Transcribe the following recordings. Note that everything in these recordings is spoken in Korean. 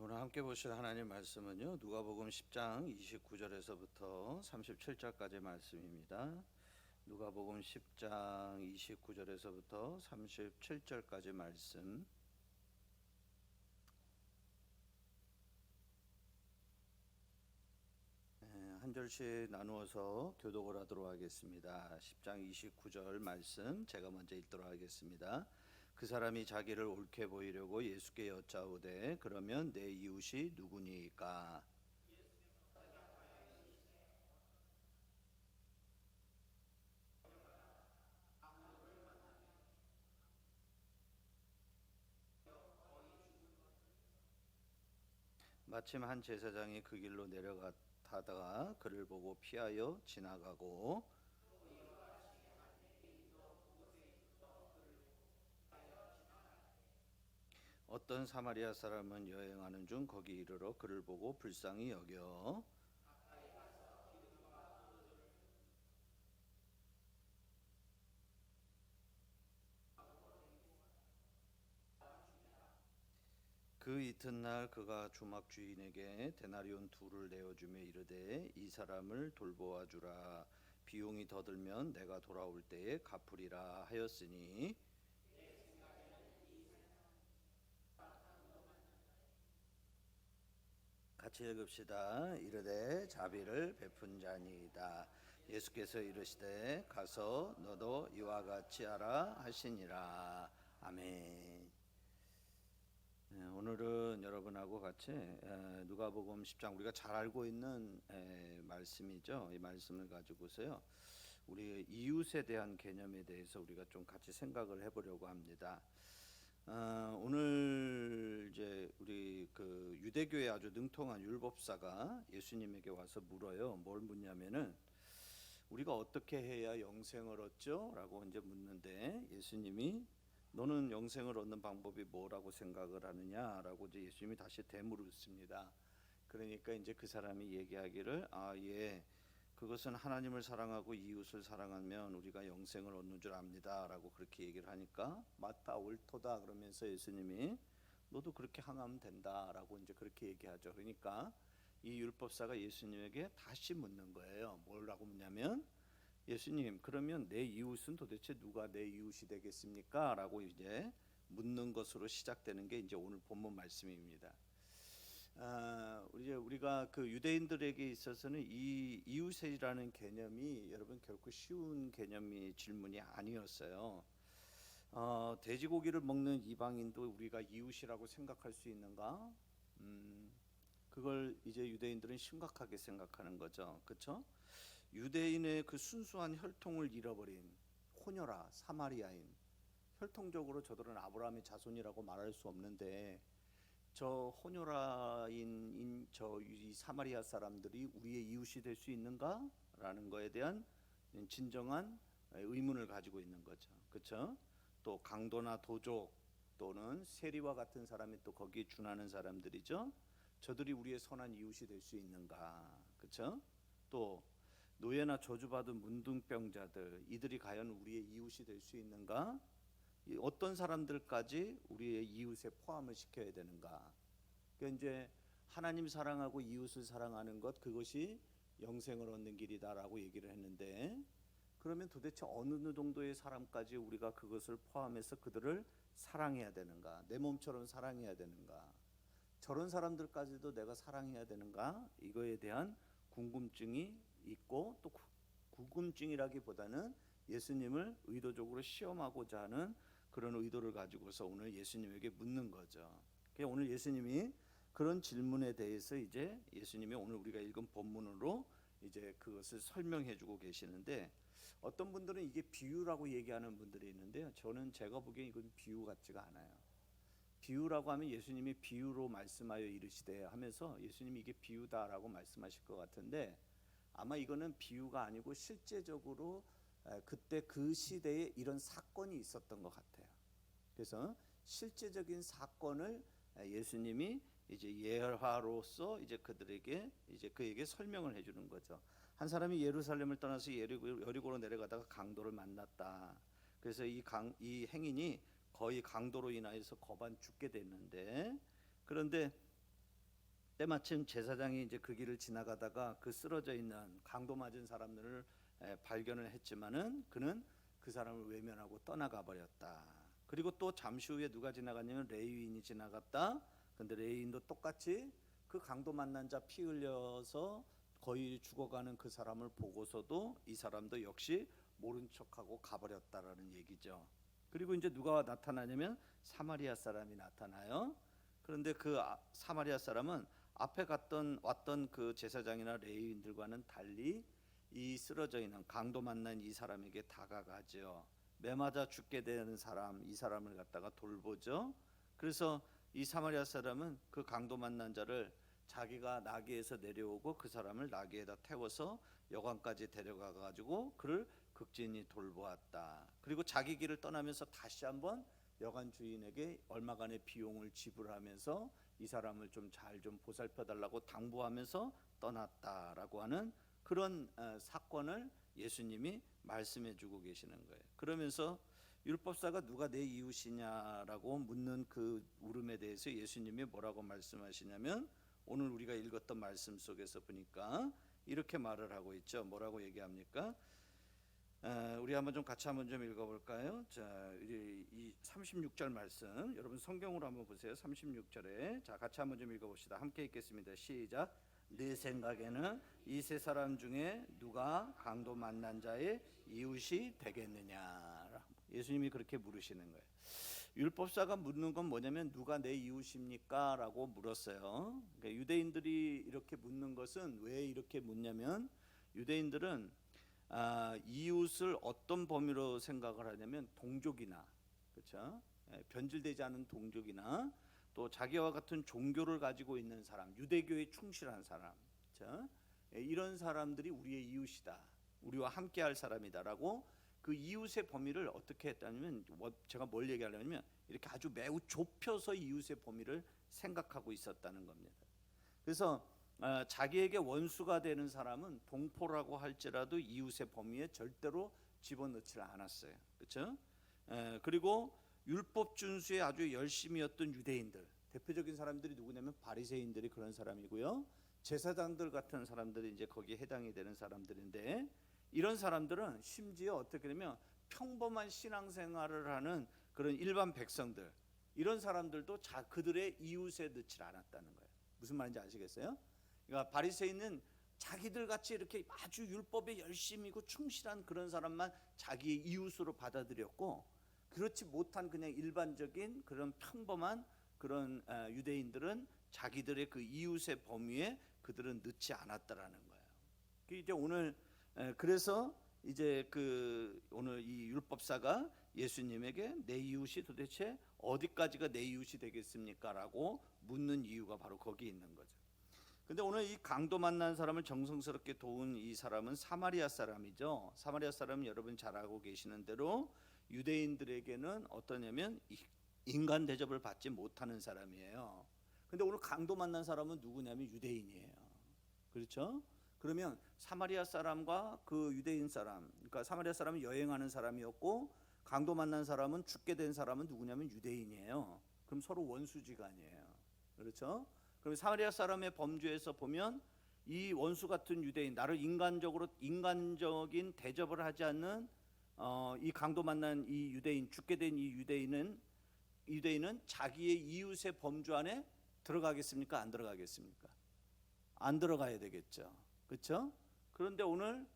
오늘 함께 보실 하나님 말씀은요, 누가복음 10장 29절에서부터 37절까지 말씀입니다. 누가복음 10장 29절에서부터 37절까지 말씀. 한 절씩 나누어서 교독을 하도록 하겠습니다. 10장 29절 말씀 제가 먼저 읽도록 하겠습니다. 그 사람이 자기를 옳게 보이려고 예수께 여짜오되 그러면 내 이웃이 누구니까? 마침 한 제사장이 그 길로 내려가다가 그를 보고 피하여 지나가고, 어떤 사마리아 사람은 여행하는 중 거기 이르러 그를 보고 불쌍히 여겨 그 이튿날 그가 주막 주인에게 데나리온 둘을 내어주며 이르되 이 사람을 돌보아 주라. 비용이 더 들면 내가 돌아올 때에 갚으리라 하였으니, 같이 읽읍시다. 이르되 자비를 베푼 자니이다. 예수께서 이르시되 가서 너도 이와 같이 하라 하시니라. 아멘. 오늘은 여러분하고 같이 누가복음 10장, 우리가 잘 알고 있는 말씀이죠. 이 말씀을 가지고서요, 우리 이웃에 대한 개념에 대해서 우리가 좀 같이 생각을 해보려고 합니다. 오늘 이제 우리 그 유대교의 아주 능통한 율법사가 예수님에게 와서 물어요. 뭘 묻냐면은 우리가 어떻게 해야 영생을 얻죠? 라고 이제 묻는데, 예수님이 너는 영생을 얻는 방법이 뭐라고 생각을 하느냐라고 이제 예수님이 다시 되물었습니다. 그러니까 이제 그 사람이 얘기하기를 그것은 하나님을 사랑하고 이웃을 사랑하면 우리가 영생을 얻는 줄 압니다라고 그렇게 얘기를 하니까 맞다 옳도다 그러면서 예수님이 너도 그렇게 행하면 된다라고 이제 그렇게 얘기하죠. 그러니까 이 율법사가 예수님에게 다시 묻는 거예요. 뭐라고 묻냐면, 예수님, 그러면 내 이웃은 도대체 누가 내 이웃이 되겠습니까? 라고 이제 묻는 것으로 시작되는 게 이제 오늘 본문 말씀입니다. 우리가 그 유대인들에게 있어서는 이 이웃이라는 개념이 여러분 결코 쉬운 개념이 질문이 아니었어요. 돼지고기를 먹는 이방인도 우리가 이웃이라고 생각할 수 있는가? 그걸 이제 유대인들은 심각하게 생각하는 거죠. 그렇죠? 유대인의 그 순수한 혈통을 잃어버린 호녀라 사마리아인, 혈통적으로 저들은 아브라함의 자손이라고 말할 수 없는데 저 호녀라인 저 이 사마리아 사람들이 우리의 이웃이 될 수 있는가라는 거에 대한 진정한 의문을 가지고 있는 거죠. 그렇죠? 또 강도나 도적 또는 세리와 같은 사람이 또 거기에 준하는 사람들이죠. 저들이 우리의 선한 이웃이 될 수 있는가? 그렇죠? 또 노예나 저주받은 문둥병자들, 이들이 과연 우리의 이웃이 될 수 있는가? 어떤 사람들까지 우리의 이웃에 포함을 시켜야 되는가? 그러니까 이제 하나님 사랑하고 이웃을 사랑하는 것, 그것이 영생을 얻는 길이다라고 얘기를 했는데, 그러면 도대체 어느 정도의 사람까지 우리가 그것을 포함해서 그들을 사랑해야 되는가? 내 몸처럼 사랑해야 되는가? 저런 사람들까지도 내가 사랑해야 되는가? 이거에 대한 궁금증이 있고, 또 궁금증이라기보다는 예수님을 의도적으로 시험하고자 하는 그런 의도를 가지고서 오늘 예수님에게 묻는 거죠. 그래서 오늘 예수님이 그런 질문에 대해서 이제 예수님이 오늘 우리가 읽은 본문으로 이제 그것을 설명해 주고 계시는데, 어떤 분들은 이게 비유라고 얘기하는 분들이 있는데요, 제가 보기엔 이건 비유 같지가 않아요. 비유라고 하면 예수님이 비유로 말씀하여 이르시되 하면서 예수님이 이게 비유다라고 말씀하실 것 같은데, 아마 이거는 비유가 아니고 실제적으로 그때 그 시대에 이런 사건이 있었던 것 같아요. 그래서 실제적인 사건을 예수님이 이제 예화로서 이제 그들에게 이제 그에게 설명을 해주는 거죠. 한 사람이 예루살렘을 떠나서 여리고로 내려가다가 강도를 만났다. 그래서 이 행인이 거의 강도로 인하여서 거반 죽게 됐는데, 그런데 때마침 제사장이 이제 그 길을 지나가다가 그 쓰러져 있는 강도 맞은 사람들을 발견을 했지만은 그는 그 사람을 외면하고 떠나가 버렸다. 그리고 또 잠시 후에 누가 지나갔냐면 레위인이 지나갔다. 근데 레위인도 똑같이 그 강도 만난 자 피 흘려서 거의 죽어가는 그 사람을 보고서도 이 사람도 역시 모른 척하고 가버렸다라는 얘기죠. 그리고 이제 누가 나타나냐면 사마리아 사람이 나타나요. 그런데 그 사마리아 사람은 앞에 왔던 그 제사장이나 레위인들과는 달리 이 쓰러져 있는 강도 만난 이 사람에게 다가가죠. 매 맞아 죽게 되는 사람, 이 사람을 갖다가 돌보죠. 그래서 이 사마리아 사람은 그 강도 만난 자를 자기가 나귀에서 내려오고 그 사람을 나귀에다 태워서 여관까지 데려가 가지고 그를 극진히 돌보았다. 그리고 자기 길을 떠나면서 다시 한번 여관 주인에게 얼마간의 비용을 지불하면서 이 사람을 좀 잘 좀 보살펴 달라고 당부하면서 떠났다라고 하는 그런 사건을 예수님이 말씀해 주고 계시는 거예요. 그러면서 율법사가 누가 내 이웃이냐라고 묻는 그 물음에 대해서 예수님이 뭐라고 말씀하시냐면 오늘 우리가 읽었던 말씀 속에서 보니까 이렇게 말을 하고 있죠. 뭐라고 얘기합니까? 우리 한번 좀 같이 한번 좀 읽어볼까요? 자, 이 36절 말씀 여러분 성경으로 한번 보세요. 36절에 자 같이 한번 좀 읽어봅시다. 함께 읽겠습니다. 시작. 내 생각에는 이 세 사람 중에 누가 강도 만난 자의 이웃이 되겠느냐? 예수님이 그렇게 물으시는 거예요. 율법사가 묻는 건 뭐냐면 누가 내 이웃입니까? 라고 물었어요. 그러니까 유대인들이 이렇게 묻는 것은 왜 이렇게 묻냐면 유대인들은 이웃을 어떤 범위로 생각을 하냐면 동족이나 그렇죠? 변질되지 않은 동족이나 또 자기와 같은 종교를 가지고 있는 사람, 유대교에 충실한 사람, 그렇죠? 이런 사람들이 우리의 이웃이다, 우리와 함께할 사람이다라고 그 이웃의 범위를 어떻게 했다면 제가 뭘 얘기하려면 이렇게 아주 매우 좁혀서 이웃의 범위를 생각하고 있었다는 겁니다. 그래서 자기에게 원수가 되는 사람은 동포라고 할지라도 이웃의 범위에 절대로 집어넣지 않았어요. 그렇죠? 그리고 율법 준수에 아주 열심이었던 유대인들, 대표적인 사람들이 누구냐면 바리새인들이 그런 사람이고요. 제사장들 같은 사람들이 이제 거기에 해당이 되는 사람들인데 이런 사람들은 심지어 어떻게 되면 평범한 신앙생활을 하는 그런 일반 백성들, 이런 사람들도 그들의 이웃에 넣지 않았다는 거예요. 무슨 말인지 아시겠어요? 그러니까 바리새인은 자기들 같이 이렇게 아주 율법에 열심이고 충실한 그런 사람만 자기의 이웃으로 받아들였고, 그렇지 못한 그냥 일반적인 그런 평범한 그런 유대인들은 자기들의 그 이웃의 범위에 그들은 넣지 않았다라는 거예요. 이제 오늘 그래서 이제 그 오늘 이 율법사가 예수님에게 내 이웃이 도대체 어디까지가 내 이웃이 되겠습니까라고 묻는 이유가 바로 거기 있는 거죠. 근데 오늘 이 강도 만난 사람을 정성스럽게 도운 이 사람은 사마리아 사람이죠. 사마리아 사람은 여러분 잘 알고 계시는 대로 유대인들에게는 어떠냐면 인간 대접을 받지 못하는 사람이에요. 근데 오늘 강도 만난 사람은 누구냐면 유대인이에요. 그렇죠? 그러면 사마리아 사람과 그 유대인 사람, 그러니까 사마리아 사람은 여행하는 사람이었고 강도 만난 사람은 죽게 된 사람은 누구냐면 유대인이에요. 그럼 서로 원수지간이에요. 그렇죠? 그럼 사마리아 사람의 범죄에서 보면 이 원수 같은 유대인, 나를 인간적인 대접을 하지 않는 이 강도 만난 이 유대인, 죽게 된 이 유대인은 자기의 이웃의 범주 안에 들어가겠습니까? 안 들어가겠습니까? 안 들어가야 되겠죠. 그렇죠? 그런데 오늘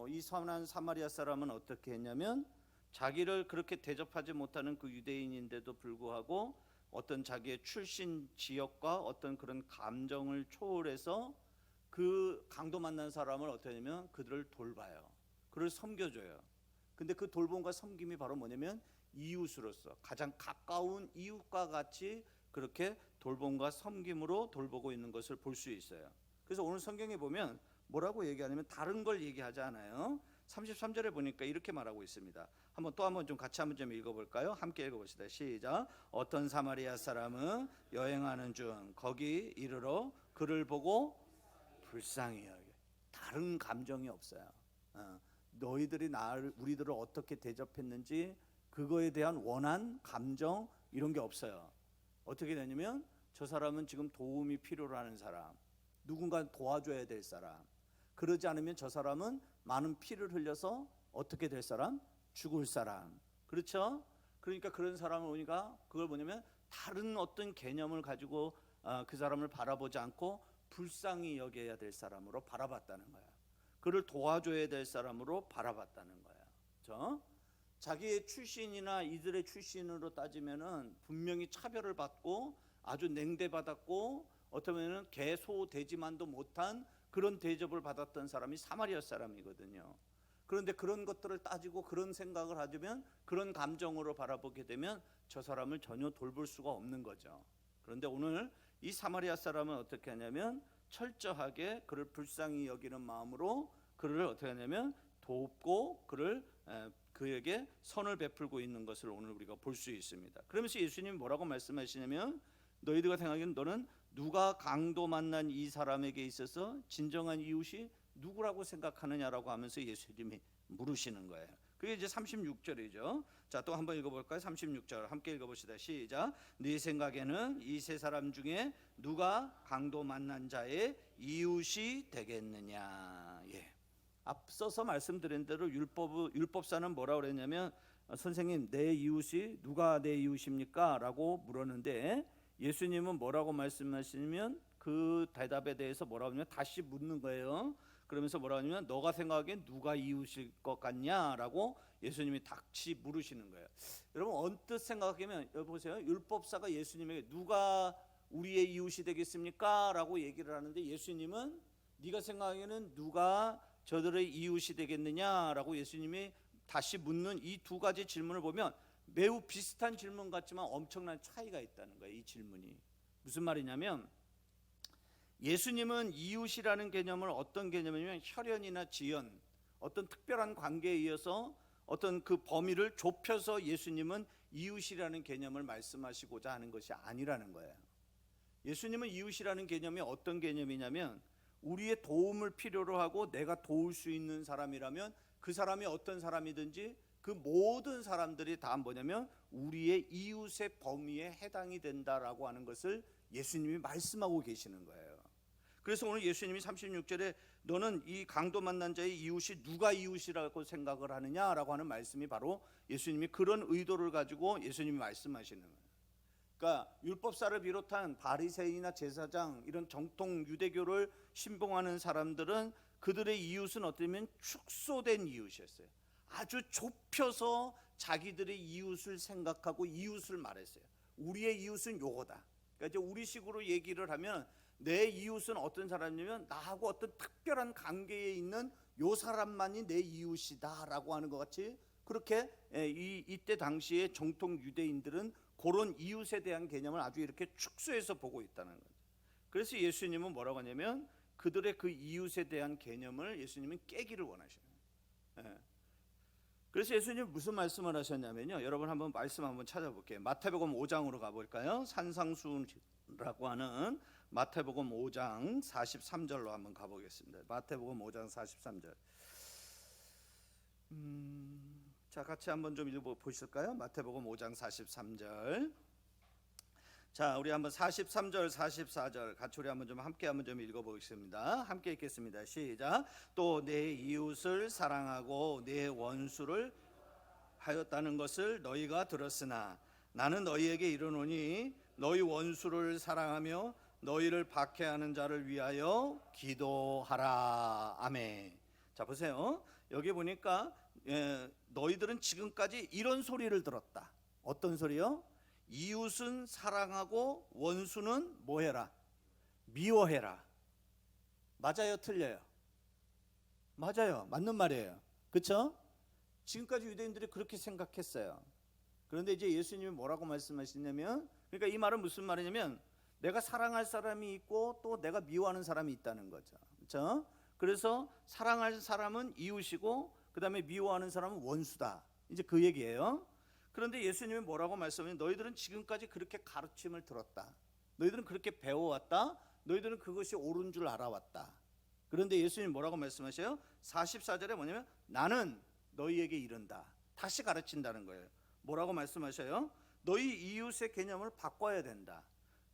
이 선한 사마리아 사람은 어떻게 했냐면 자기를 그렇게 대접하지 못하는 그 유대인인데도 불구하고 어떤 자기의 출신 지역과 어떤 그런 감정을 초월해서 그 강도 만난 사람을 어떻게 하냐면 그들을 돌봐요. 그를 섬겨줘요. 근데 그 돌봄과 섬김이 바로 뭐냐면 이웃으로서 가장 가까운 이웃과 같이 그렇게 돌봄과 섬김으로 돌보고 있는 것을 볼 수 있어요. 그래서 오늘 성경에 보면 뭐라고 얘기하냐면 다른 걸 얘기하지 않아요. 33절에 보니까 이렇게 말하고 있습니다. 한번 좀 같이 한번 좀 읽어볼까요? 함께 읽어봅시다. 시작. 어떤 사마리아 사람은 여행하는 중 거기 이르러 그를 보고 불쌍히 여겨. 다른 감정이 없어요. 너희들이 우리들을 어떻게 대접했는지 그거에 대한 원한, 감정 이런 게 없어요. 어떻게 되냐면 저 사람은 지금 도움이 필요로 하는 사람, 누군가 도와줘야 될 사람. 그러지 않으면 저 사람은 많은 피를 흘려서 어떻게 될 사람? 죽을 사람. 그렇죠? 그러니까 그런 사람을 우리가 그걸 뭐냐면 다른 어떤 개념을 가지고 그 사람을 바라보지 않고 불쌍히 여겨야 될 사람으로 바라봤다는 거야. 그를 도와줘야 될 사람으로 바라봤다는 거야. 그렇죠? 자기의 출신이나 이들의 출신으로 따지면은 분명히 차별을 받고 아주 냉대받았고 어쩌면은 개소 되지만도 못한 그런 대접을 받았던 사람이 사마리아 사람이거든요. 그런데 그런 것들을 따지고 그런 생각을 하면 그런 감정으로 바라보게 되면 저 사람을 전혀 돌볼 수가 없는 거죠. 그런데 오늘 이 사마리아 사람은 어떻게 하냐면 철저하게 그를 불쌍히 여기는 마음으로 그를 어떻게 하냐면 돕고 그에게 선을 베풀고 있는 것을 오늘 우리가 볼 수 있습니다. 그러면서 예수님이 뭐라고 말씀하시냐면 너희들과 생각하기엔 너는 누가 강도 만난 이 사람에게 있어서 진정한 이웃이 누구라고 생각하느냐라고 하면서 예수님이 물으시는 거예요. 그게 이제 36절이죠. 자, 또 한번 읽어볼까요? 36절 함께 읽어봅시다. 시작. 네 생각에는 이 세 사람 중에 누가 강도 만난 자의 이웃이 되겠느냐. 예. 앞서서 말씀드린 대로 율법사는 뭐라고 그랬냐면 선생님 내 이웃이 누가 내 이웃입니까? 라고 물었는데 예수님은 뭐라고 말씀하시냐면 그 대답에 대해서 뭐라고 하냐면 다시 묻는 거예요. 그러면서 뭐라고 하냐면 너가 생각하기엔 누가 이웃일 것 같냐라고 예수님이 다시 물으시는 거예요. 여러분 언뜻 생각하면 보세요. 율법사가 예수님에게 누가 우리의 이웃이 되겠습니까? 라고 얘기를 하는데 예수님은 네가 생각하기에는 누가 저들의 이웃이 되겠느냐라고 예수님이 다시 묻는 이 두 가지 질문을 보면 매우 비슷한 질문 같지만 엄청난 차이가 있다는 거예요. 이 질문이 무슨 말이냐면 예수님은 이웃이라는 개념을 어떤 개념이냐면 혈연이나 지연 어떤 특별한 관계에 의해서 어떤 그 범위를 좁혀서 예수님은 이웃이라는 개념을 말씀하시고자 하는 것이 아니라는 거예요. 예수님은 이웃이라는 개념이 어떤 개념이냐면 우리의 도움을 필요로 하고 내가 도울 수 있는 사람이라면 그 사람이 어떤 사람이든지 그 모든 사람들이 다 뭐냐면 우리의 이웃의 범위에 해당이 된다라고 하는 것을 예수님이 말씀하고 계시는 거예요. 그래서 오늘 예수님이 36절에 너는 이 강도 만난 자의 이웃이 누가 이웃이라고 생각을 하느냐라고 하는 말씀이 바로 예수님이 그런 의도를 가지고 예수님이 말씀하시는 거예요. 그러니까 율법사를 비롯한 바리새인이나 제사장 이런 정통 유대교를 신봉하는 사람들은 그들의 이웃은 어쩌면 축소된 이웃이었어요. 아주 좁혀서 자기들의 이웃을 생각하고 이웃을 말했어요. 우리의 이웃은 요거다. 그러니까 이제 우리식으로 얘기를 하면 내 이웃은 어떤 사람이냐면 나하고 어떤 특별한 관계에 있는 요 사람만이 내 이웃이다라고 하는 것 같이 그렇게 이때 당시에 정통 유대인들은 그런 이웃에 대한 개념을 아주 이렇게 축소해서 보고 있다는 거죠. 그래서 예수님은 뭐라고 하냐면 그들의 그 이웃에 대한 개념을 예수님은 깨기를 원하시는 거예요. 그래서 예수님이 무슨 말씀을 하셨냐면요. 여러분 한번 말씀 한번 찾아볼게요. 마태복음 5장으로 가볼까요? 산상수훈이라고 하는 마태복음 5장 43절로 한번 가보겠습니다. 마태복음 5장 43절. 자, 같이 한번 좀 읽어보실까요? 마태복음 5장 43절. 자, 우리 한번 43절, 44절 같이 우리 한번 좀 읽어보겠습니다. 함께 읽겠습니다. 시작. 또 내 이웃을 사랑하고 내 원수를 하였다는 것을 너희가 들었으나 나는 너희에게 이르노니 너희 원수를 사랑하며 너희를 박해하는 자를 위하여 기도하라. 아멘. 자, 보세요. 여기 보니까 너희들은 지금까지 이런 소리를 들었다. 어떤 소리요? 이웃은 사랑하고 원수는 뭐해라? 미워해라. 맞아요? 틀려요? 맞아요. 맞는 말이에요. 그렇죠? 지금까지 유대인들이 그렇게 생각했어요. 그런데 이제 예수님이 뭐라고 말씀하시냐면 그러니까 이 말은 무슨 말이냐면 내가 사랑할 사람이 있고 또 내가 미워하는 사람이 있다는 거죠. 그렇죠? 그래서 사랑할 사람은 이웃이고 그 다음에 미워하는 사람은 원수다. 이제 그 얘기예요. 그런데 예수님이 뭐라고 말씀하냐면 너희들은 지금까지 그렇게 가르침을 들었다. 너희들은 그렇게 배워왔다. 너희들은 그것이 옳은 줄 알아왔다. 그런데 예수님이 뭐라고 말씀하셔요? 44절에 뭐냐면 나는 너희에게 이른다. 다시 가르친다는 거예요. 뭐라고 말씀하셔요? 너희 이웃의 개념을 바꿔야 된다.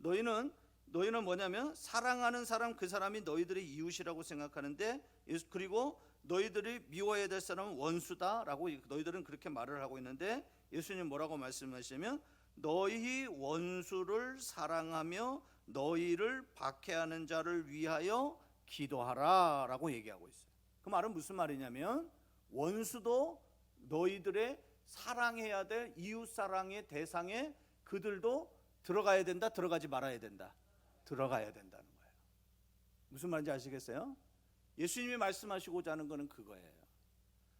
너희는 뭐냐면 사랑하는 사람 그 사람이 너희들의 이웃이라고 생각하는데, 그리고 너희들이 미워해야 될 사람은 원수다라고 너희들은 그렇게 말을 하고 있는데, 예수님 뭐라고 말씀하시냐면 너희 원수를 사랑하며 너희를 박해하는 자를 위하여 기도하라라고 얘기하고 있어요. 그 말은 무슨 말이냐면 원수도 너희들의 사랑해야 될 이웃 사랑의 대상에 그들도 들어가야 된다, 들어가지 말아야 된다? 들어가야 된다는 거예요. 무슨 말인지 아시겠어요? 예수님이 말씀하시고자 하는 거는 그거예요.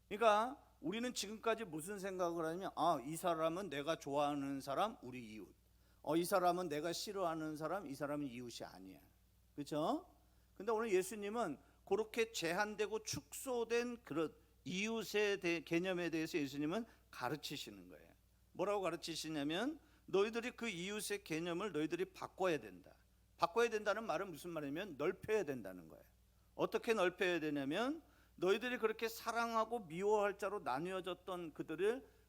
그러니까 우리는 지금까지 무슨 생각을 하냐면, 이 사람은 내가 좋아하는 사람, 우리 이웃. 이 사람은 내가 싫어하는 사람, 이 사람은 이웃이 아니야. 그렇죠? 근데 오늘 예수님은 그렇게 제한되고 축소된 그런 이웃의 개념에 대해서 예수님은 가르치시는 거예요. 뭐라고 가르치시냐면 너희들이 그 이웃의 개념을 너희들이 바꿔야 된다. 바꿔야 된다는 말은 무슨 말이냐면 넓혀야 된다는 거예요. 어떻게 넓혀야 되냐면 너희들이 그렇게 사랑하고 미워할 자로 나뉘어졌던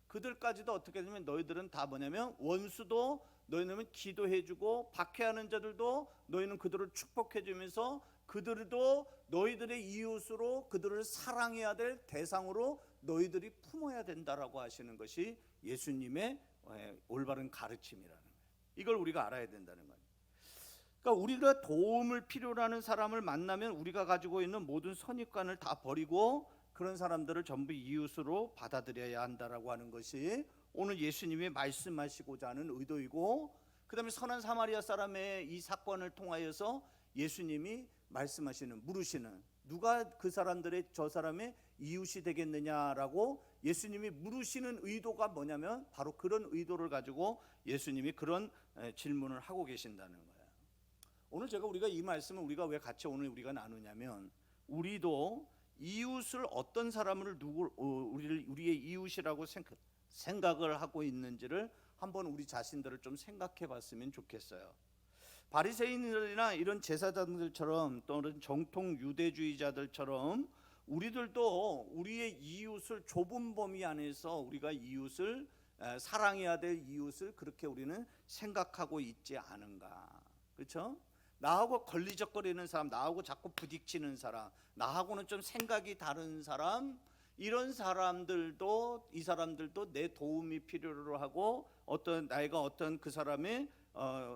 그들까지도 어떻게 되냐면 너희들은 다 뭐냐면 원수도 너희는 기도해주고 박해하는 자들도 너희는 그들을 축복해주면서 그들도 너희들의 이웃으로 그들을 사랑해야 될 대상으로 너희들이 품어야 된다라고 하시는 것이 예수님의 올바른 가르침이라는 거예요. 이걸 우리가 알아야 된다는 거예요. 그러니까 우리가 도움을 필요로 하는 사람을 만나면 우리가 가지고 있는 모든 선입관을 다 버리고 그런 사람들을 전부 이웃으로 받아들여야 한다라고 하는 것이 오늘 예수님이 말씀하시고자 하는 의도이고, 그 다음에 선한 사마리아 사람의 이 사건을 통하여서 예수님이 말씀하시는, 물으시는, 누가 그 사람들의 저 사람의 이웃이 되겠느냐라고 예수님이 물으시는 의도가 뭐냐면 바로 그런 의도를 가지고 예수님이 그런 질문을 하고 계신다는 거예요. 오늘 우리가 이 말씀을 우리가 왜 같이 오늘 우리가 나누냐면 우리도 이웃을 어떤 사람을 우리의 이웃이라고 생각을 하고 있는지를 한번 우리 자신들을 좀 생각해 봤으면 좋겠어요. 바리새인들이나 이런 제사장들처럼 또는 정통 유대주의자들처럼 우리들도 우리의 이웃을 좁은 범위 안에서 우리가 이웃을 사랑해야 될 이웃을 그렇게 우리는 생각하고 있지 않은가. 그렇죠? 나하고 걸리적거리는 사람, 나하고 자꾸 부딪히는 사람, 나하고는 좀 생각이 다른 사람, 이런 사람들도 이 사람들도 내 도움이 필요로 하고 내가 어떤 그 사람의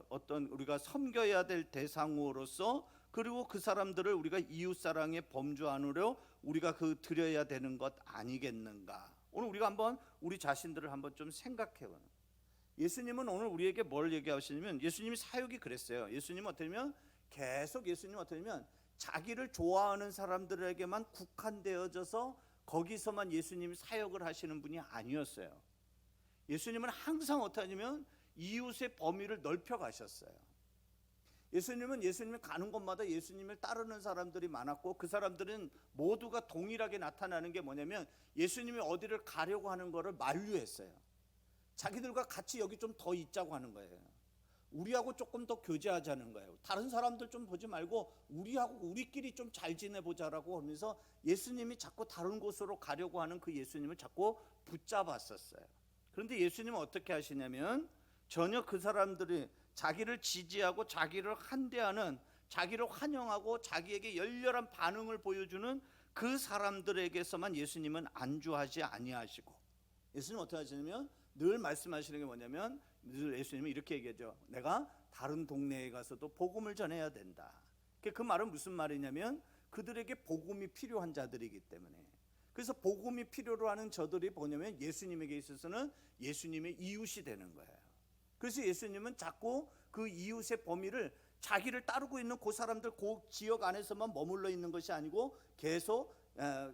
어떤 우리가 섬겨야 될 대상으로서, 그리고 그 사람들을 우리가 이웃사랑의 범주 안으로 우리가 드려야 되는 것 아니겠는가. 오늘 우리가 한번 우리 자신들을 한번 좀 생각해 봐요. 예수님은 오늘 우리에게 뭘 얘기하시냐면 예수님이 사역이 그랬어요. 예수님은 어떠냐면 계속 예수님은 어떠냐면 자기를 좋아하는 사람들에게만 국한되어져서 거기서만 예수님이 사역을 하시는 분이 아니었어요. 예수님은 항상 어떠냐면 이웃의 범위를 넓혀 가셨어요. 예수님이 가는 곳마다 예수님을 따르는 사람들이 많았고 그 사람들은 모두가 동일하게 나타나는 게 뭐냐면 예수님이 어디를 가려고 하는 거를 만류했어요. 자기들과 같이 여기 좀 더 있자고 하는 거예요. 우리하고 조금 더 교제하자는 거예요. 다른 사람들 좀 보지 말고 우리끼리 좀 잘 지내보자라고 하면서 예수님이 자꾸 다른 곳으로 가려고 하는 그 예수님을 자꾸 붙잡았었어요. 그런데 예수님은 어떻게 하시냐면 전혀 그 사람들이 자기를 지지하고 자기를 환대하는, 자기를 환영하고 자기에게 열렬한 반응을 보여주는 그 사람들에게서만 예수님은 안주하지 아니하시고, 예수님은 어떻게 하시냐면 늘 말씀하시는 게 뭐냐면 늘 예수님은 이렇게 얘기하죠. 내가 다른 동네에 가서도 복음을 전해야 된다. 그 말은 무슨 말이냐면 그들에게 복음이 필요한 자들이기 때문에, 그래서 복음이 필요로 하는 저들이 뭐냐면 예수님에게 있어서는 예수님의 이웃이 되는 거예요. 그래서 예수님은 자꾸 그 이웃의 범위를 자기를 따르고 있는 그 사람들 그 지역 안에서만 머물러 있는 것이 아니고 계속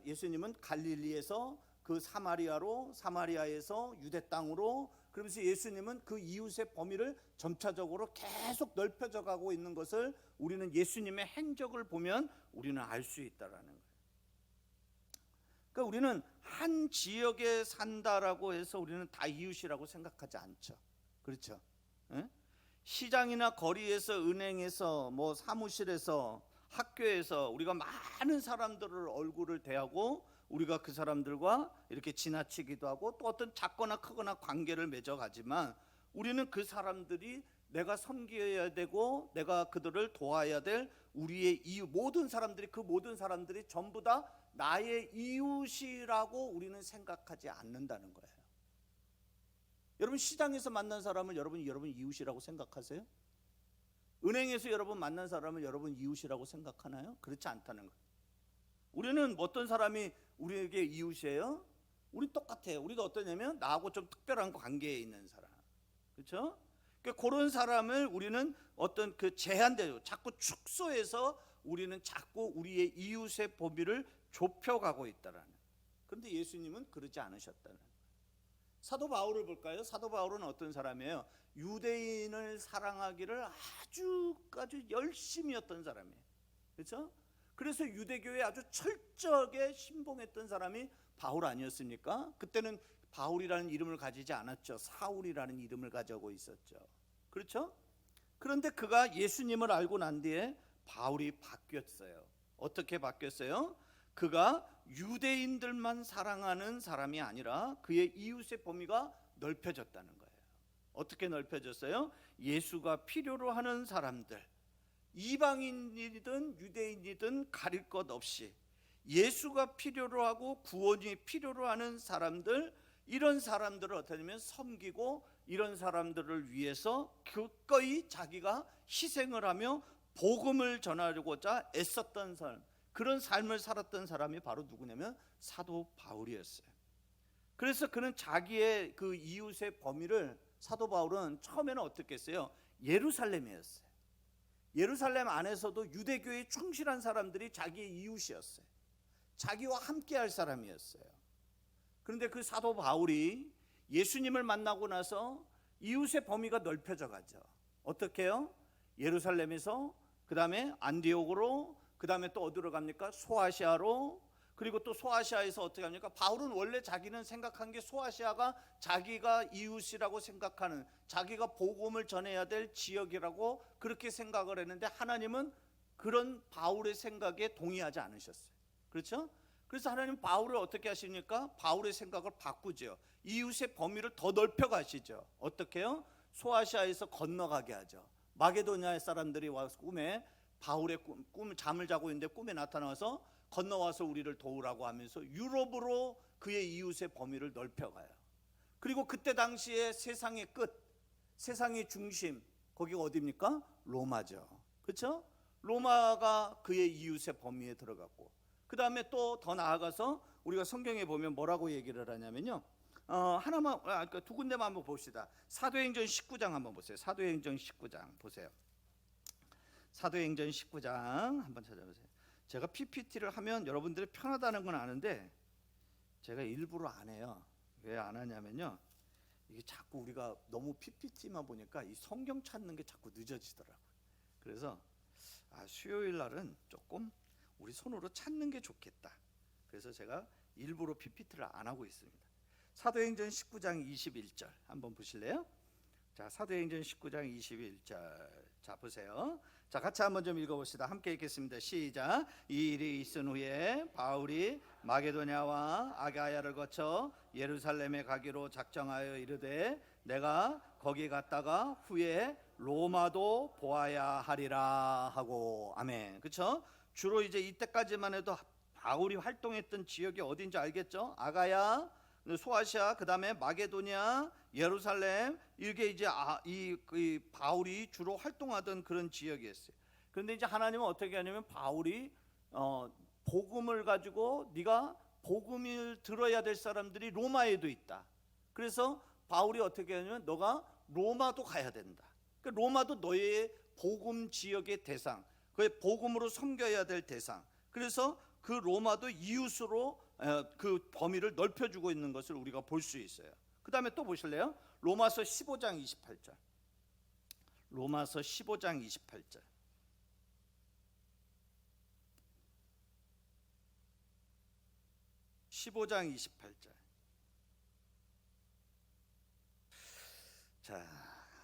예수님은 갈릴리에서 그 사마리아에서 유대 땅으로, 그러면서 예수님은 그 이웃의 범위를 점차적으로 계속 넓혀져 가고 있는 것을 우리는 예수님의 행적을 보면 우리는 알 수 있다라는 거예요. 그러니까 우리는 한 지역에 산다라고 해서 우리는 다 이웃이라고 생각하지 않죠. 그렇죠? 예? 시장이나 거리에서, 은행에서, 뭐 사무실에서, 학교에서 우리가 많은 사람들을 얼굴을 대하고 우리가 그 사람들과 이렇게 지나치기도 하고 또 어떤 작거나 크거나 관계를 맺어가지만 우리는 그 사람들이 내가 섬겨야 되고 내가 그들을 도와야 될 우리의 이웃, 모든 사람들이, 그 모든 사람들이 전부 다 나의 이웃이라고 우리는 생각하지 않는다는 거예요. 여러분, 시장에서 만난 사람을 여러분 이웃이라고 생각하세요? 은행에서 여러분 만난 사람을 여러분 이웃이라고 생각하나요? 그렇지 않다는 거예요. 우리는 어떤 사람이 우리에게 이웃이에요? 우리 똑같아요. 우리가 어떠냐면 나하고 좀 특별한 관계에 있는 사람, 그렇죠? 그러니까 그런 사람을 우리는 어떤 그 제한대로 자꾸 축소해서 우리는 자꾸 우리의 이웃의 범위를 좁혀가고 있다라는. 그런데 예수님은 그러지 않으셨다는. 사도 바울을 볼까요? 사도 바울은 어떤 사람이에요? 유대인을 사랑하기를 아주 열심히 했던 사람이에요. 그렇죠? 그래서 유대교에 아주 철저하게 신봉했던 사람이 바울 아니었습니까? 그때는 바울이라는 이름을 가지지 않았죠. 사울이라는 이름을 가지고 있었죠. 그렇죠? 그런데 그가 예수님을 알고 난 뒤에 바울이 바뀌었어요. 어떻게 바뀌었어요? 그가 유대인들만 사랑하는 사람이 아니라 그의 이웃의 범위가 넓혀졌다는 거예요. 어떻게 넓혀졌어요? 예수가 필요로 하는 사람들, 이방인이든 유대인이든 가릴 것 없이 예수가 필요로 하고 구원이 필요로 하는 사람들, 이런 사람들을 어떻게 하면 섬기고 이런 사람들을 위해서 기꺼이 자기가 희생을 하며 복음을 전하려고자 애썼던 사람, 그런 삶을 살았던 사람이 바로 누구냐면 사도 바울이었어요. 그래서 그는 자기의 그 이웃의 범위를, 사도 바울은 처음에는 어떻게 했어요? 예루살렘이었어요. 예루살렘 안에서도 유대교에 충실한 사람들이 자기의 이웃이었어요. 자기와 함께 할 사람이었어요. 그런데 그 사도 바울이 예수님을 만나고 나서 이웃의 범위가 넓혀져 가죠. 어떻게 해요? 예루살렘에서 그 다음에 안디옥으로, 그 다음에 또 어디로 갑니까? 소아시아로. 그리고 또 소아시아에서 어떻게 합니까? 바울은 원래 자기는 생각한 게 소아시아가 자기가 이웃이라고 생각하는, 자기가 복음을 전해야 될 지역이라고 그렇게 생각을 했는데 하나님은 그런 바울의 생각에 동의하지 않으셨어요. 그렇죠? 그래서 하나님 바울을 어떻게 하십니까? 바울의 생각을 바꾸죠. 이웃의 범위를 더 넓혀 가시죠. 어떻게 해요? 소아시아에서 건너가게 하죠. 마게도니아 사람들이 와서 꿈에, 바울의 꿈 잠을 자고 있는데 꿈에 나타나서 건너와서 우리를 도우라고 하면서 유럽으로 그의 이웃의 범위를 넓혀가요. 그리고 그때 당시에 세상의 끝, 세상의 중심, 거기가 어디입니까? 로마죠. 그렇죠? 로마가 그의 이웃의 범위에 들어갔고, 그 다음에 또 더 나아가서 우리가 성경에 보면 뭐라고 얘기를 하냐면요, 하나만, 두 군데만 한번 봅시다. 사도행전 19장 한번 보세요. 사도행전 19장 보세요. 사도행전 19장 한번 찾아보세요. 제가 PPT를 하면 여러분들이 편하다는 건 아는데 제가 일부러 안 해요. 왜 안 하냐면요, 이게 자꾸 우리가 너무 PPT만 보니까 이 성경 찾는 게 자꾸 늦어지더라고요. 그래서 수요일 날은 조금 우리 손으로 찾는 게 좋겠다. 그래서 제가 일부러 PPT를 안 하고 있습니다. 사도행전 19장 21절 한번 보실래요? 자, 사도행전 19장 21절. 자, 보세요. 자, 같이 한번 좀 읽어봅시다. 함께 읽겠습니다. 시작. 이 일이 있은 후에 바울이 마게도냐와 아가야를 거쳐 예루살렘에 가기로 작정하여 이르되 내가 거기 갔다가 후에 로마도 보아야 하리라 하고. 아멘. 그렇죠? 주로 이제 이때까지만 해도 바울이 활동했던 지역이 어딘지 알겠죠? 아가야, 소아시아, 그 다음에 마게도니아, 예루살렘, 이게 이제 이 바울이 주로 활동하던 그런 지역이었어요. 그런데 이제 하나님은 어떻게 하냐면 바울이 복음을 가지고 네가 복음을 들어야 될 사람들이 로마에도 있다. 그래서 바울이 어떻게 하냐면 너가 로마도 가야 된다. 그러니까 로마도 너의 복음 지역의 대상, 그 복음으로 섬겨야 될 대상. 그래서 그 로마도 이웃으로 그 범위를 넓혀주고 있는 것을 우리가 볼 수 있어요. 그 다음에 또 보실래요? 로마서 15장 28절. 로마서 15장 28절. 자,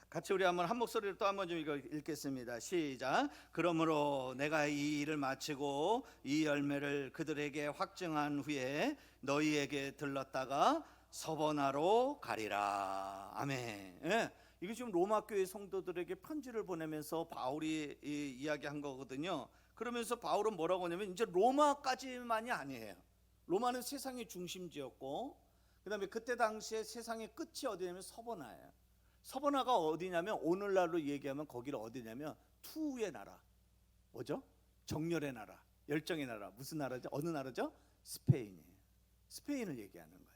같이 우리 한번 한 목소리로 또 한번 좀 읽겠습니다. 시작. 그러므로 내가 이 일을 마치고 이 열매를 그들에게 확증한 후에 너희에게 들렀다가 서버나로 가리라. 아멘. 예. 이게 지금 로마 교회 성도들에게 편지를 보내면서 바울이 이야기한 거거든요. 그러면서 바울은 뭐라고 하냐면 이제 로마까지만이 아니에요. 로마는 세상의 중심지였고, 그다음에 그때 당시에 세상의 끝이 어디냐면 서버나예요. 서버나가 어디냐면 오늘날로 얘기하면 거기를 어디냐면 투의 나라, 뭐죠? 정열의 나라, 열정의 나라. 무슨 나라죠? 어느 나라죠? 스페인이에요. 스페인을 얘기하는 거예요.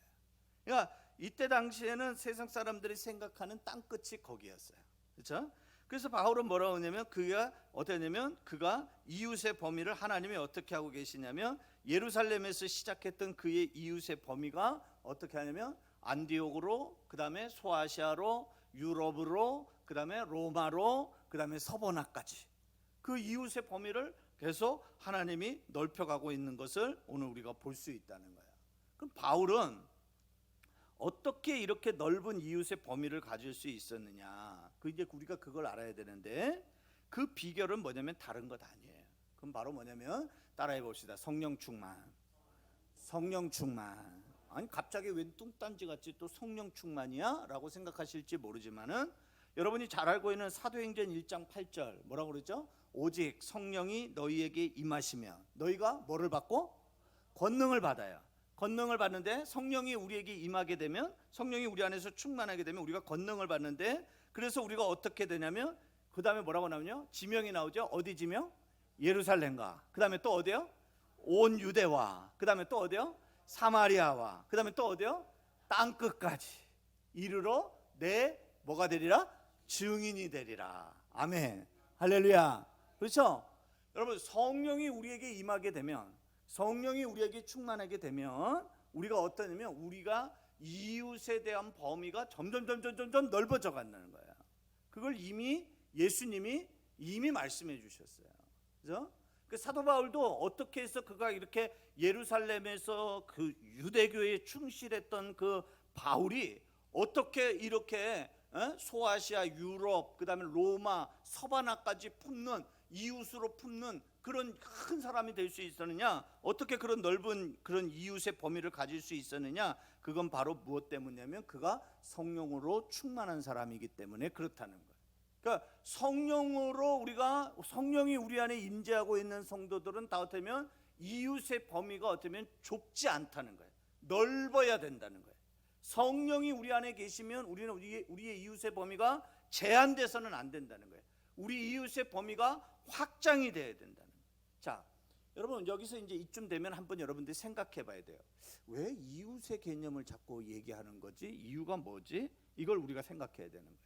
그러니까 이때 당시에는 세상 사람들이 생각하는 땅 끝이 거기였어요. 그렇죠? 그래서 바울은 뭐라고 하냐면 그가 어떠냐면 그가 이웃의 범위를 하나님이 어떻게 하고 계시냐면 예루살렘에서 시작했던 그의 이웃의 범위가 어떻게 하냐면 안디옥으로, 그 다음에 소아시아로, 유럽으로, 그 다음에 로마로, 그 다음에 서버나까지 그 이웃의 범위를 계속 하나님이 넓혀가고 있는 것을 오늘 우리가 볼 수 있다는 거예요. 그럼 바울은 어떻게 이렇게 넓은 이웃의 범위를 가질 수 있었느냐? 이제 우리가 그걸 알아야 되는데 그 비결은 뭐냐면 다른 것 아니에요. 그럼 바로 뭐냐면 따라해 봅시다. 성령 충만. 성령 충만. 아니 갑자기 웬 뚱딴지 같이 또 성령 충만이야? 라고 생각하실지 모르지만은 여러분이 잘 알고 있는 사도행전 1장 8절 뭐라고 그러죠? 오직 성령이 너희에게 임하시면 너희가 뭐를 받고? 권능을 받아요. 권능을 받는데 성령이 우리에게 임하게 되면 성령이 우리 안에서 충만하게 되면 우리가 권능을 받는데 그래서 우리가 어떻게 되냐면 그 다음에 뭐라고 나오냐? 지명이 나오죠. 어디 지명? 예루살렘과 그 다음에 또 어디요? 온 유대와 그 다음에 또 어디요? 사마리아와 그 다음에 또 어디요? 땅끝까지 이르러 내 뭐가 되리라? 증인이 되리라. 아멘. 할렐루야. 그렇죠? 여러분 성령이 우리에게 임하게 되면 성령이 우리에게 충만하게 되면 우리가 어떠냐면 우리가 이웃에 대한 범위가 점점 넓어져 간다는 거야. 그걸 이미 예수님이 이미 말씀해 주셨어요. 그죠? 그 사도 바울도 어떻게 해서 그가 이렇게 예루살렘에서 그 유대교에 충실했던 그 바울이 어떻게 이렇게 소아시아, 유럽, 그 다음에 로마, 서바나까지 품는 이웃으로 품는 그런 큰 사람이 될 수 있었느냐? 어떻게 그런 넓은 그런 이웃의 범위를 가질 수 있었느냐? 그건 바로 무엇 때문이냐면 그가 성령으로 충만한 사람이기 때문에 그렇다는 거예요. 그러니까 성령으로 우리가 성령이 우리 안에 임재하고 있는 성도들은 다 어쩌면 이웃의 범위가 어쩌면 좁지 않다는 거예요. 넓어야 된다는 거예요. 성령이 우리 안에 계시면 우리는 우리의 이웃의 범위가 제한돼서는 안 된다는 거예요. 우리 이웃의 범위가 확장이 돼야 된다는 거예요. 자, 여러분 여기서 이제 이쯤 되면 한번 여러분들이 생각해 봐야 돼요. 왜 이웃의 개념을 자꾸 얘기하는 거지? 이유가 뭐지? 이걸 우리가 생각해야 되는 거예요.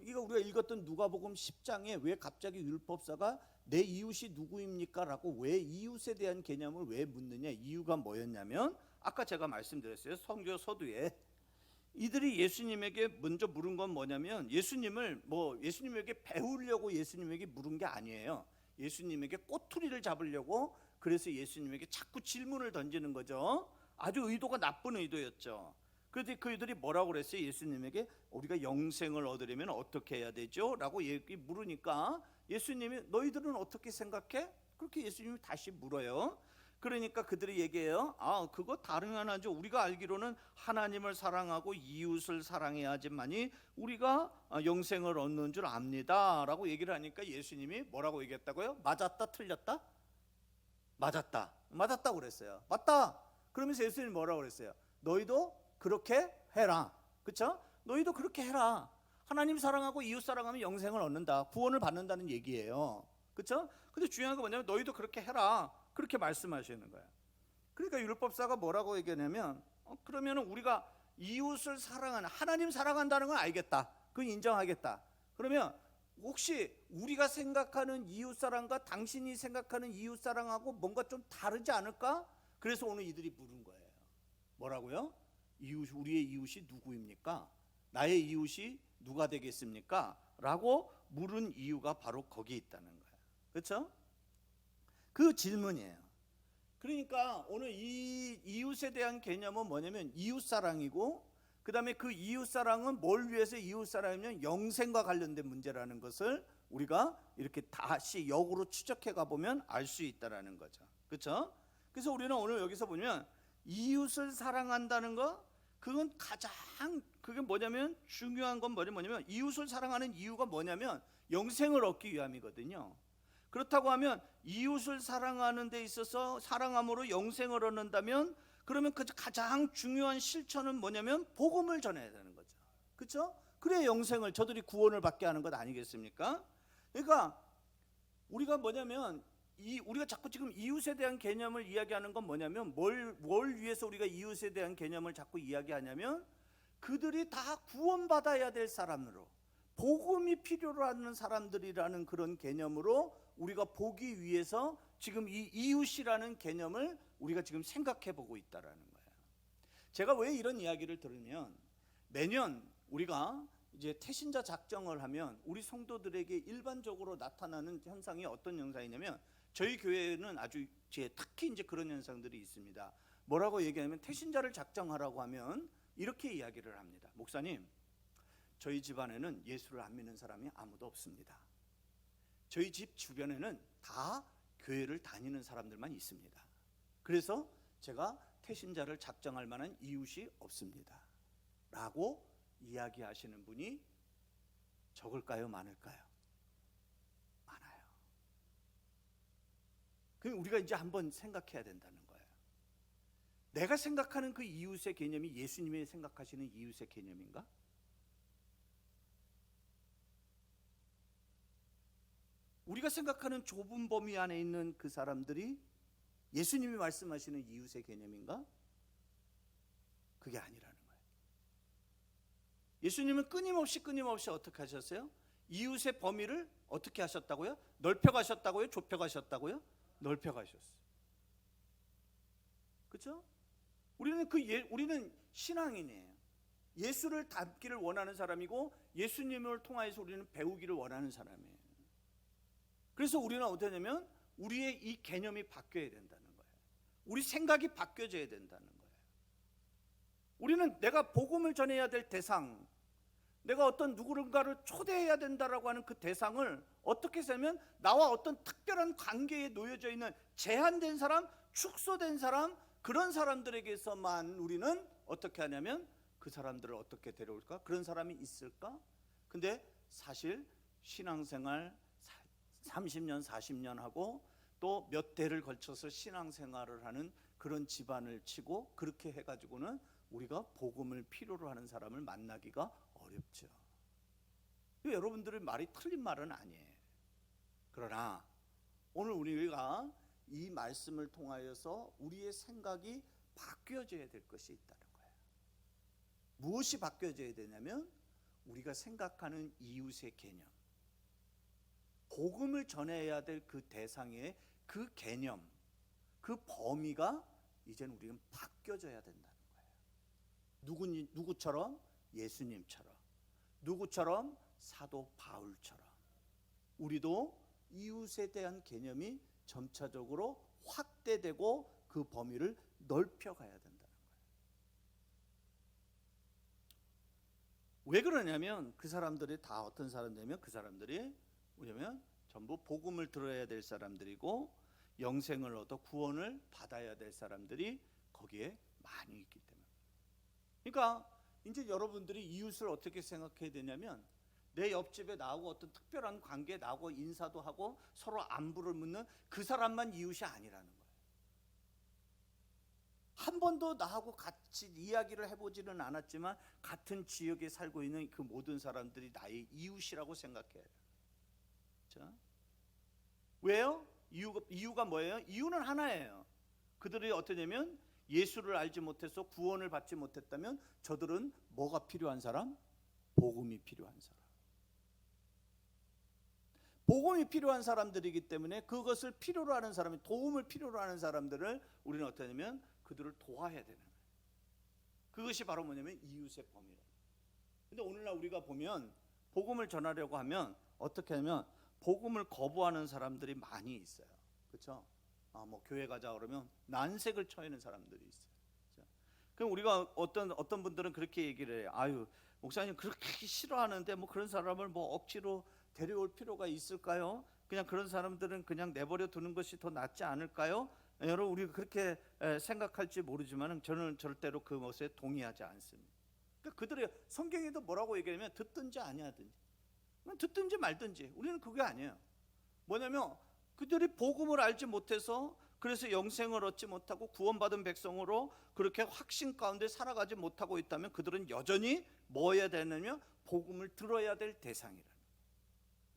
이거 우리가 읽었던 누가복음 10장에 왜 갑자기 율법사가 내 이웃이 누구입니까? 라고 왜 이웃에 대한 개념을 왜 묻느냐? 이유가 뭐였냐면 아까 제가 말씀드렸어요. 성경 서두에 이들이 예수님에게 먼저 물은 건 뭐냐면 예수님에게 배우려고 예수님에게 물은 게 아니에요. 예수님에게 꼬투리를 잡으려고 그래서 예수님에게 자꾸 질문을 던지는 거죠. 아주 의도가 나쁜 의도였죠. 그런데 그들이 뭐라고 그랬어요? 예수님에게 우리가 영생을 얻으려면 어떻게 해야 되죠? 라고 물으니까 예수님이 너희들은 어떻게 생각해? 그렇게 예수님이 다시 물어요. 그러니까 그들이 얘기해요. 그거 다름 안 하죠. 우리가 알기로는 하나님을 사랑하고 이웃을 사랑해야지만이 우리가 영생을 얻는 줄 압니다 라고 얘기를 하니까 예수님이 뭐라고 얘기했다고요? 맞았다 틀렸다? 맞았다고 그랬어요. 맞다. 그러면서 예수님이 뭐라고 그랬어요? 너희도 그렇게 해라. 그렇죠? 너희도 그렇게 해라. 하나님 사랑하고 이웃 사랑하면 영생을 얻는다. 구원을 받는다는 얘기예요. 그렇죠? 근데 중요한 건 뭐냐면 너희도 그렇게 해라. 그렇게 말씀하시는 거예요. 그러니까 율법사가 뭐라고 얘기하냐면 그러면 우리가 이웃을 사랑하는 하나님 사랑한다는 건 알겠다. 그건 인정하겠다. 그러면 혹시 우리가 생각하는 이웃 사랑과 당신이 생각하는 이웃 사랑하고 뭔가 좀 다르지 않을까? 그래서 오늘 이들이 물은 거예요. 뭐라고요? 우리의 이웃이 누구입니까? 나의 이웃이 누가 되겠습니까? 라고 물은 이유가 바로 거기에 있다는 거예요. 그렇죠? 그 질문이에요. 그러니까 오늘 이 이웃에 대한 개념은 뭐냐면 이웃사랑이고 그 다음에 그 이웃사랑은 뭘 위해서 이웃사랑이면 영생과 관련된 문제라는 것을 우리가 이렇게 다시 역으로 추적해 가보면 알 수 있다는 거죠. 그렇죠? 그래서 우리는 오늘 여기서 보면 이웃을 사랑한다는 거 그건 그게 뭐냐면 중요한 건 뭐냐면 이웃을 사랑하는 이유가 뭐냐면 영생을 얻기 위함이거든요. 그렇다고 하면 이웃을 사랑하는 데 있어서 사랑함으로 영생을 얻는다면 그러면 그 가장 중요한 실천은 뭐냐면 복음을 전해야 되는 거죠. 그렇죠? 그래야 영생을 저들이 구원을 받게 하는 것 아니겠습니까? 그러니까 우리가 뭐냐면 우리가 자꾸 지금 이웃에 대한 개념을 이야기하는 건 뭐냐면 뭘 위해서 우리가 이웃에 대한 개념을 자꾸 이야기하냐면 그들이 다 구원받아야 될 사람으로 복음이 필요로 하는 사람들이라는 그런 개념으로 우리가 보기 위해서 지금 이 이웃이라는 개념을 우리가 지금 생각해 보고 있다라는 거예요. 제가 왜 이런 이야기를 들으면 매년 우리가 이제 태신자 작정을 하면 우리 성도들에게 일반적으로 나타나는 현상이 어떤 현상이냐면 저희 교회는 아주 특히 이제 그런 현상들이 있습니다. 뭐라고 얘기하면 태신자를 작정하라고 하면 이렇게 이야기를 합니다. 목사님, 저희 집안에는 예수를 안 믿는 사람이 아무도 없습니다. 저희 집 주변에는 다 교회를 다니는 사람들만 있습니다. 그래서 제가 태신자를 작정할 만한 이웃이 없습니다 라고 이야기하시는 분이 적을까요, 많을까요? 많아요. 그럼 우리가 이제 한번 생각해야 된다는 거예요. 내가 생각하는 그 이웃의 개념이 예수님이 생각하시는 이웃의 개념인가? 우리가 생각하는 좁은 범위 안에 있는 그 사람들이 예수님이 말씀하시는 이웃의 개념인가? 그게 아니라는 거예요. 예수님은 끊임없이 어떻게 하셨어요? 이웃의 범위를 어떻게 하셨다고요? 넓혀가셨다고요? 좁혀가셨다고요? 넓혀가셨어요. 그렇죠? 우리는 신앙인이에요. 예수를 닮기를 원하는 사람이고 예수님을 통하여서 우리는 배우기를 원하는 사람이에요. 그래서 우리는 어떠냐면 우리의 이 개념이 바뀌어야 된다는 거예요. 우리 생각이 바뀌어져야 된다는 거예요. 우리는 내가 복음을 전해야 될 대상, 내가 어떤 누군가를 초대해야 된다라고 하는 그 대상을 어떻게 하면 나와 어떤 특별한 관계에 놓여져 있는 제한된 사람, 축소된 사람, 그런 사람들에게서만 우리는 어떻게 하냐면 그 사람들을 어떻게 데려올까? 그런 사람이 있을까? 근데 사실 신앙생활 30년, 40년 하고 또 몇 대를 걸쳐서 신앙생활을 하는 그런 집안을 치고 그렇게 해가지고는 우리가 복음을 필요로 하는 사람을 만나기가 어렵죠. 여러분들의 말이 틀린 말은 아니에요. 그러나 오늘 우리가 이 말씀을 통하여서 우리의 생각이 바뀌어져야 될 것이 있다는 거예요. 무엇이 바뀌어져야 되냐면 우리가 생각하는 이웃의 개념, 복음을 전해야 될 그 대상의 그 개념, 그 범위가 이제는 우리는 바뀌어져야 된다는 거예요. 누구처럼? 예수님처럼. 누구처럼? 사도 바울처럼. 우리도 이웃에 대한 개념이 점차적으로 확대되고 그 범위를 넓혀가야 된다는 거예요. 왜 그러냐면 그 사람들이 다 어떤 사람들이냐면 그 사람들이 뭐냐면 전부 복음을 들어야 될 사람들이고 영생을 얻어 구원을 받아야 될 사람들이 거기에 많이 있기 때문에. 그러니까 이제 여러분들이 이웃을 어떻게 생각해야 되냐면 내 옆집에 나하고 어떤 특별한 관계에 나하고 인사도 하고 서로 안부를 묻는 그 사람만 이웃이 아니라는 거예요. 한 번도 나하고 같이 이야기를 해보지는 않았지만 같은 지역에 살고 있는 그 모든 사람들이 나의 이웃이라고 생각해요. 자, 왜요? 이유가 뭐예요? 이유는 하나예요. 그들이 어떠냐면 예수를 알지 못해서 구원을 받지 못했다면 저들은 뭐가 필요한 사람? 복음이 필요한 사람. 복음이 필요한 사람들이기 때문에 그것을 필요로 하는 사람이 도움을 필요로 하는 사람들을 우리는 어떠냐면 그들을 도와야 되는 거예요. 그것이 바로 뭐냐면 이웃의 범위라. 근데 오늘날 우리가 보면 복음을 전하려고 하면 어떻게 하면 복음을 거부하는 사람들이 많이 있어요. 그렇죠? 뭐 교회 가자 그러면 난색을 쳐있는 사람들이 있어요. 그렇죠? 그럼 우리가 어떤 분들은 그렇게 얘기를 해요. 아유, 목사님 그렇게 싫어하는데 뭐 그런 사람을 뭐 억지로 데려올 필요가 있을까요? 그냥 그런 사람들은 그냥 내버려 두는 것이 더 낫지 않을까요? 여러분 우리가 그렇게 생각할지 모르지만 저는 절대로 그 것에 동의하지 않습니다. 그러니까 그들의 성경에도 뭐라고 얘기하면 듣든지 아니하든지, 듣든지 말든지, 우리는 그게 아니에요. 뭐냐면 그들이 복음을 알지 못해서 그래서 영생을 얻지 못하고 구원받은 백성으로 그렇게 확신 가운데 살아가지 못하고 있다면 그들은 여전히 뭐 해야 되느냐? 복음을 들어야 될 대상이라.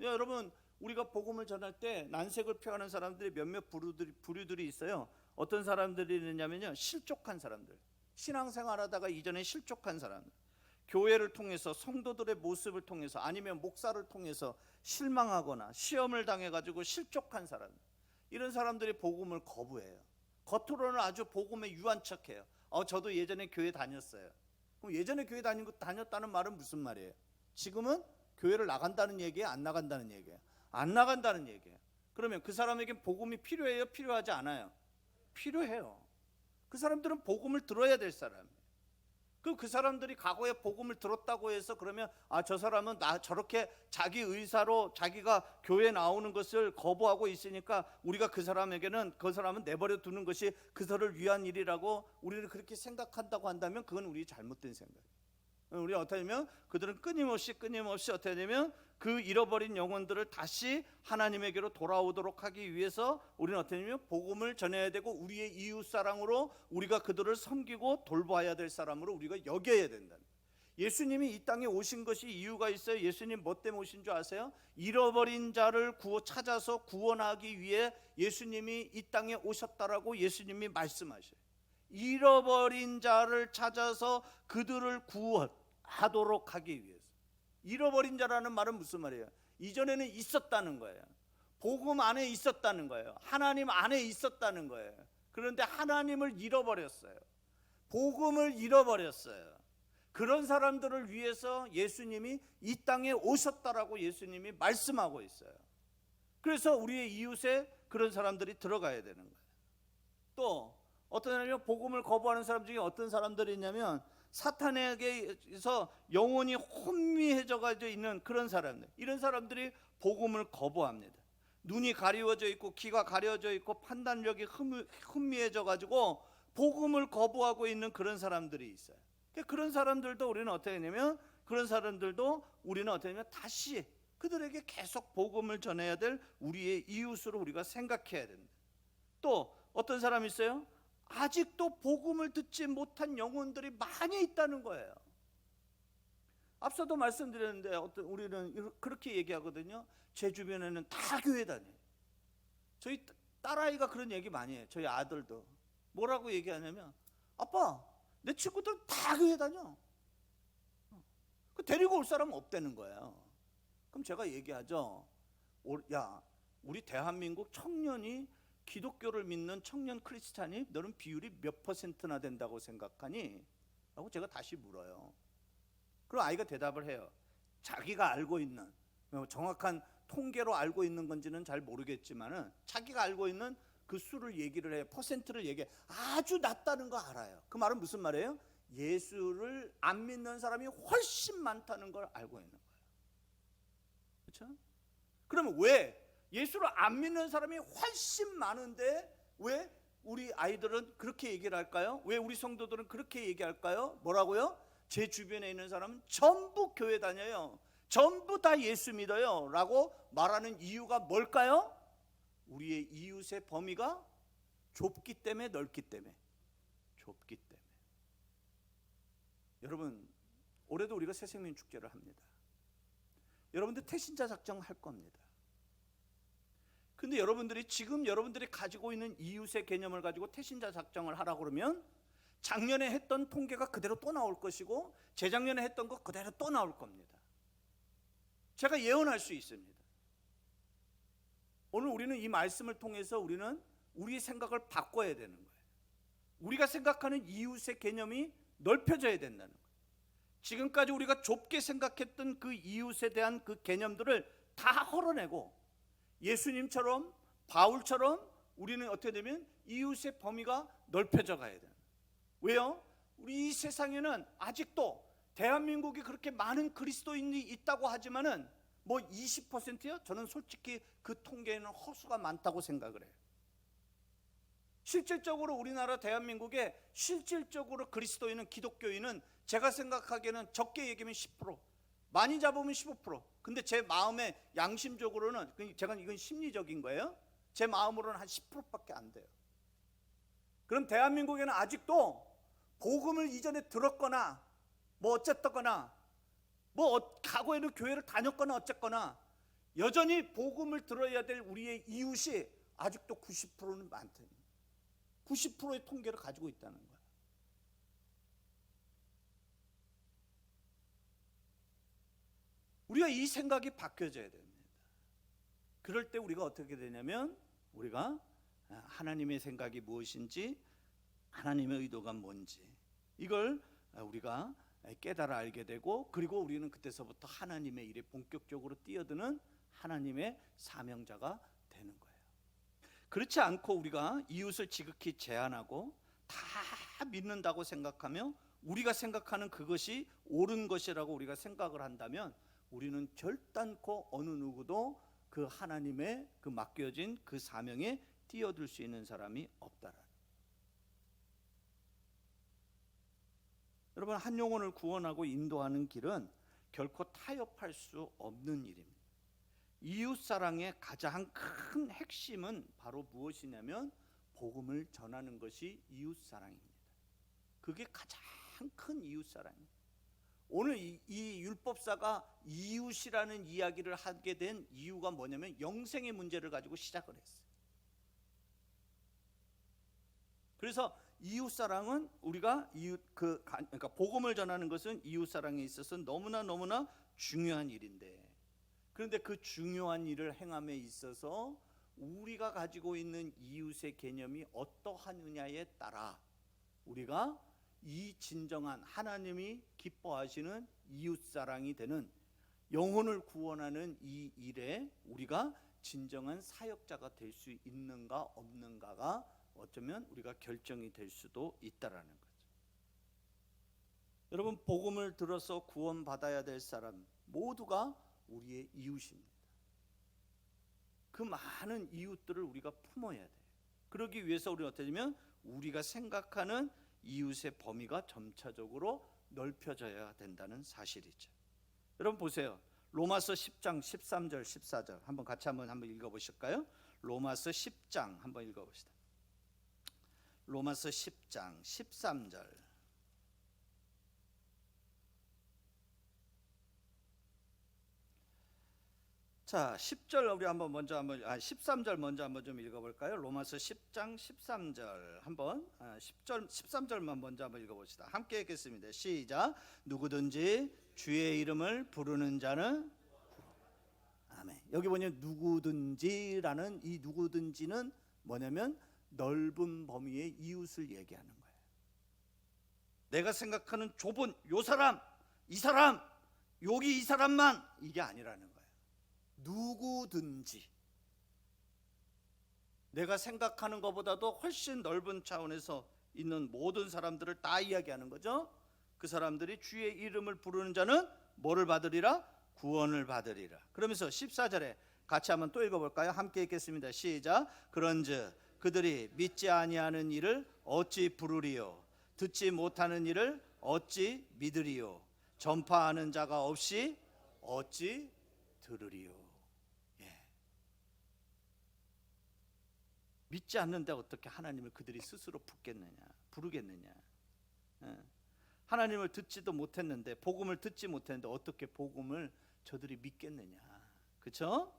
여러분 우리가 복음을 전할 때 난색을 표하는 사람들이 몇몇 부류들이 있어요. 어떤 사람들이 있냐면요, 실족한 사람들, 신앙생활하다가 이전에 실족한 사람들, 교회를 통해서 성도들의 모습을 통해서 아니면 목사를 통해서 실망하거나 시험을 당해가지고 실족한 사람들, 이런 사람들이 복음을 거부해요. 겉으로는 아주 복음에 유한 척해요. 저도 예전에 교회 다녔어요. 그럼 예전에 교회 다녔다는 말은 무슨 말이에요? 지금은 교회를 나간다는 얘기예요? 안 나간다는 얘기예요? 안 나간다는 얘기예요. 그러면 그 사람에게 복음이 필요해요? 필요하지 않아요? 필요해요. 그 사람들은 복음을 들어야 될 사람이에요. 그 사람들이 과거에 복음을 들었다고 해서 그러면 저 사람은 저렇게 자기 의사로 자기가 교회에 나오는 것을 거부하고 있으니까 우리가 그 사람은 내버려 두는 것이 그들을 위한 일이라고 우리를 그렇게 생각한다고 한다면 그건 우리 잘못된 생각이에요. 우리 어떻게 하면 그들은 끊임없이 어떻게 되면 그 잃어버린 영혼들을 다시 하나님에게로 돌아오도록 하기 위해서 우리는 어떻게 하면 복음을 전해야 되고 우리의 이웃 사랑으로 우리가 그들을 섬기고 돌봐야 될 사람으로 우리가 여겨야 된다. 예수님이 이 땅에 오신 것이 이유가 있어요. 예수님 뭐 때문에 오신 줄 아세요? 잃어버린 자를 찾아서 구원하기 위해 예수님이 이 땅에 오셨다라고 예수님이 말씀하셔요. 잃어버린 자를 찾아서 그들을 구원하도록 하기 위해서. 잃어버린 자라는 말은 무슨 말이에요? 이전에는 있었다는 거예요. 복음 안에 있었다는 거예요. 하나님 안에 있었다는 거예요. 그런데 하나님을 잃어버렸어요. 복음을 잃어버렸어요. 그런 사람들을 위해서 예수님이 이 땅에 오셨다라고 예수님이 말씀하고 있어요. 그래서 우리의 이웃에 그런 사람들이 들어가야 되는 거예요. 또 어떤 사람이 복음을 거부하는 사람 중에 어떤 사람들이 있냐면 사탄에게서 영혼이 혼미해져 가지고 있는 그런 사람들, 이런 사람들이 복음을 거부합니다. 눈이 가리워져 있고 귀가 가려져 있고 판단력이 혼미해져 가지고 복음을 거부하고 있는 그런 사람들이 있어요. 그런 사람들도 우리는 어떻게 하냐면 다시 그들에게 계속 복음을 전해야 될 우리의 이웃으로 우리가 생각해야 됩니다. 또 어떤 사람이 있어요? 아직도 복음을 듣지 못한 영혼들이 많이 있다는 거예요. 앞서도 말씀드렸는데 우리는 그렇게 얘기하거든요. 제 주변에는 다 교회 다녀요. 저희 딸아이가 그런 얘기 많이 해요. 저희 아들도 뭐라고 얘기하냐면, 아빠, 내 친구들 다 교회 다녀. 데리고 올 사람은 없다는 거예요. 그럼 제가 얘기하죠. 야, 우리 대한민국 청년이 기독교를 믿는 청년 크리스찬이 너는 비율이 몇 %나 된다고 생각하니? 라고 제가 다시 물어요. 그럼 아이가 대답을 해요. 자기가 알고 있는, 정확한 통계로 알고 있는 건지는 잘 모르겠지만은 자기가 알고 있는 그 수를 얘기를 해요. 퍼센트를 얘기해. 아주 낮다는 거 알아요. 그 말은 무슨 말이에요? 예수를 안 믿는 사람이 훨씬 많다는 걸 알고 있는 거예요. 그렇죠? 그러면 왜 예수를 안 믿는 사람이 훨씬 많은데 왜 우리 아이들은 그렇게 얘기를 할까요? 왜 우리 성도들은 그렇게 얘기할까요? 뭐라고요? 제 주변에 있는 사람은 전부 교회 다녀요. 전부 다 예수 믿어요. 라고 말하는 이유가 뭘까요? 우리의 이웃의 범위가 좁기 때문에, 넓기 때문에. 좁기 때문에. 여러분, 올해도 우리가 새생명 축제를 합니다. 여러분들 태신자 작정 할 겁니다. 근데 지금 여러분들이 가지고 있는 이웃의 개념을 가지고 태신자 작정을 하라고 그러면 작년에 했던 통계가 그대로 또 나올 것이고 재작년에 했던 거 그대로 또 나올 겁니다. 제가 예언할 수 있습니다. 오늘 우리는 이 말씀을 통해서 우리는 우리의 생각을 바꿔야 되는 거예요. 우리가 생각하는 이웃의 개념이 넓혀져야 된다는 거예요. 지금까지 우리가 좁게 생각했던 그 이웃에 대한 그 개념들을 다 헐어내고 예수님처럼 바울처럼 우리는 어떻게 되면 이웃의 범위가 넓혀져 가야 돼요. 왜요? 우리 이 세상에는 아직도 대한민국이 그렇게 많은 그리스도인이 있다고 하지만은 뭐 20%요? 저는 솔직히 그 통계에는 허수가 많다고 생각을 해요. 실질적으로 우리나라 대한민국에 실질적으로 그리스도인은, 기독교인은 제가 생각하기에는 적게 얘기하면 10%, 많이 잡으면 15%. 근데 제 마음의 양심적으로는, 제가 이건 심리적인 거예요, 제 마음으로는 한 10%밖에 안 돼요. 그럼 대한민국에는 아직도 복음을 이전에 들었거나 뭐 어쨌거나 뭐 과거에는 교회를 다녔거나 어쨌거나 여전히 복음을 들어야 될 우리의 이웃이 아직도 90%는 많대요. 90%의 통계를 가지고 있다는 거예요. 우리가 이 생각이 바뀌어져야 됩니다. 그럴 때 우리가 어떻게 되냐면, 우리가 하나님의 생각이 무엇인지, 하나님의 의도가 뭔지, 이걸 우리가 깨달아 알게 되고, 그리고 우리는 그때서부터 하나님의 일에 본격적으로 뛰어드는 하나님의 사명자가 되는 거예요. 그렇지 않고 우리가 이웃을 지극히 제한하고 다 믿는다고 생각하며 우리가 생각하는 그것이 옳은 것이라고 우리가 생각을 한다면, 우리는 결단코 어느 누구도 그 하나님의 그 맡겨진 그 사명에 뛰어들 수 있는 사람이 없다라는. 여러분, 한 영혼을 구원하고 인도하는 길은 결코 타협할 수 없는 일입니다. 이웃사랑의 가장 큰 핵심은 바로 무엇이냐면, 복음을 전하는 것이 이웃사랑입니다. 그게 가장 큰 이웃사랑입니다. 오늘 이 율법사가 이웃이라는 이야기를 하게 된 이유가 뭐냐면, 영생의 문제를 가지고 시작을 했어요. 그래서 이웃사랑은 우리가 그러니까 복음을 전하는 것은 이웃사랑에 있어서 너무나 중요한 일인데, 그런데 그 중요한 일을 행함에 있어서 우리가 가지고 있는 이웃의 개념이 어떠하느냐에 따라 우리가 이 진정한 하나님이 기뻐하시는 이웃사랑이 되는, 영혼을 구원하는 이 일에 우리가 진정한 사역자가 될 수 있는가 없는가가 어쩌면 우리가 결정이 될 수도 있다라는 거죠. 여러분, 복음을 들어서 구원받아야 될 사람 모두가 우리의 이웃입니다. 그 많은 이웃들을 우리가 품어야 돼요. 그러기 위해서 우리는 어떻게 되면, 우리가 생각하는 이웃의 범위가 점차적으로 넓혀져야 된다는 사실이죠. 여러분 보세요. 로마서 10장 13절 14절 한번 같이 한번 읽어보실까요? 로마서 10장 한번 읽어봅시다. 로마서 10장 13절. 자, 10절 우리 한번 13절 먼저 한번 좀 읽어볼까요? 로마서 10장 13절 한번 10절 13절만 먼저 한번 읽어봅시다. 함께 읽겠습니다. 시작. 누구든지 주의 이름을 부르는 자는, 아멘. 여기 보면 누구든지라는 이 누구든지는 뭐냐면, 넓은 범위의 이웃을 얘기하는 거예요. 내가 생각하는 좁은 요 사람, 이 사람, 여기 이 사람만, 이게 아니라는 거예요. 누구든지, 내가 생각하는 것보다도 훨씬 넓은 차원에서 있는 모든 사람들을 다 이야기하는 거죠. 그 사람들이 주의 이름을 부르는 자는 뭐를 받으리라? 구원을 받으리라. 그러면서 14절에 같이 한번 또 읽어볼까요? 함께 읽겠습니다. 시작. 그런즉 그들이 믿지 아니하는 이를 어찌 부르리요? 듣지 못하는 이를 어찌 믿으리요? 전파하는 자가 없이 어찌 들으리요? 믿지 않는데 어떻게 하나님을 그들이 스스로 부르겠느냐? 하나님을 듣지도 못했는데, 복음을 듣지 못했는데 어떻게 복음을 저들이 믿겠느냐? 그렇죠?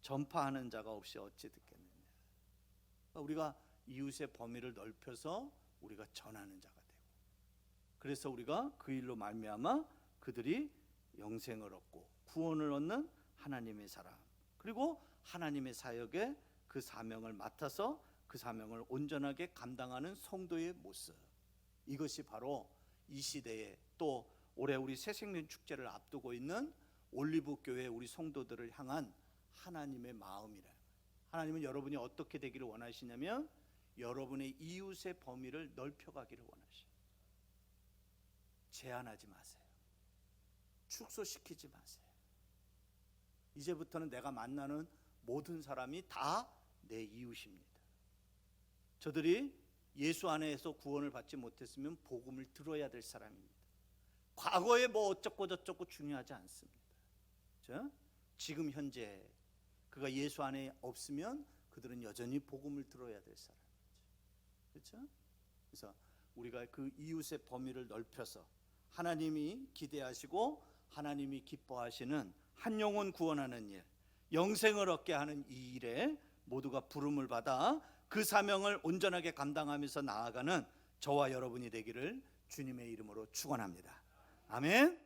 전파하는 자가 없이 어찌 듣겠느냐? 우리가 이웃의 범위를 넓혀서 우리가 전하는 자가 되고, 그래서 우리가 그 일로 말미암아 그들이 영생을 얻고 구원을 얻는 하나님의 사람, 그리고 하나님의 사역에 그 사명을 맡아서 그 사명을 온전하게 감당하는 성도의 모습, 이것이 바로 이 시대에, 또 올해 우리 새생명 축제를 앞두고 있는 올리브 교회 우리 성도들을 향한 하나님의 마음이라. 하나님은 여러분이 어떻게 되기를 원하시냐면, 여러분의 이웃의 범위를 넓혀가기를 원하셔요. 제한하지 마세요. 축소시키지 마세요. 이제부터는 내가 만나는 모든 사람이 다 내 이웃입니다. 저들이 예수 안에서 구원을 받지 못했으면 복음을 들어야 될 사람입니다. 과거에 뭐 어쩌고 저쩌고 중요하지 않습니다. 그렇죠? 지금 현재 그가 예수 안에 없으면 그들은 여전히 복음을 들어야 될 사람이죠. 그렇죠? 그래서 우리가 그 이웃의 범위를 넓혀서 하나님이 기대하시고 하나님이 기뻐하시는 한 영혼 구원하는 일, 영생을 얻게 하는 이 일에 모두가 부름을 받아 그 사명을 온전하게 감당하면서 나아가는 저와 여러분이 되기를 주님의 이름으로 축원합니다. 아멘.